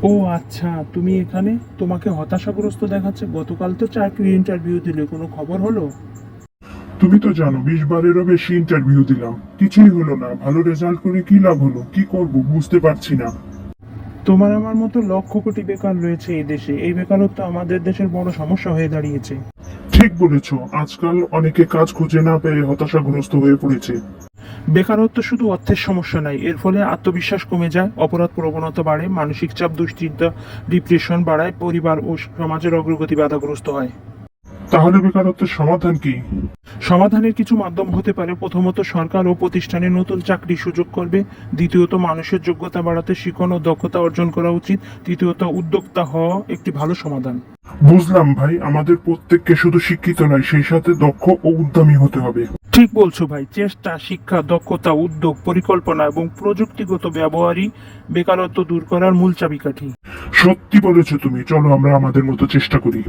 ও আচ্ছা, তুমি এখানে। তোমাকে হতাশাগ্রস্ত দেখাচ্ছে। গতকাল তো চাকরির ইন্টারভিউ দিলে, কোনো খবর হলো? তুমি তো জানো 20 বারেরও বেশি ইন্টারভিউ দিলাম, কিছুই হলো না। ভালো রেজাল্ট করে কি লাভ হলো? কি করব বুঝতে পারছি না। তোমার আমার মতো লক্ষ কোটি বেকার রয়েছে এই দেশে। এই বেকারত্ব আমাদের দেশের বড় সমস্যা হয়ে দাঁড়িয়েছে। ঠিক বলেছো, আজকাল অনেকে কাজ খুঁজে না পেয়ে হতাশাগ্রস্ত হয়ে পড়েছে। বেকারত্ব শুধু অর্থের সমস্যা নয়, এর ফলে আত্মবিশ্বাস কমে যায়, অপরাধ প্রবণতা বাড়ে, মানসিক চাপ, দুশ্চিন্তা, ডিপ্রেশন বাড়ায়, পরিবার ও সমাজের অগ্রগতি বাধাগ্রস্ত হয়। তাহলে বেকারত্বের সমাধান কি? সমাধানের কিছু মাধ্যম হতে পারে। প্রথমত, সরকার ও প্রতিষ্ঠানে নতুন চাকরির সুযোগ করবে। দ্বিতীয়ত, মানুষের যোগ্যতা বাড়াতে শিখন ও দক্ষতা অর্জন করা উচিত। তৃতীয়ত, উদ্যোক্তা হওয়া একটি ভালো সমাধান। বুঝলাম ভাই, আমাদের প্রত্যেককে শুধু শিক্ষিত নয়, সেই সাথে দক্ষ ও উদ্যমী হতে হবে। ঠিক বলছো ভাই। চেষ্টা, শিক্ষা, দক্ষতা, উদ্যোগ, পরিকল্পনা এবং প্রযুক্তিগত ব্যবহারই বেকারত্ব দূর করার মূল চাবিকাঠি। সত্যি বলেছো তুমি, চলো আমরা আমাদের মতো চেষ্টা করি।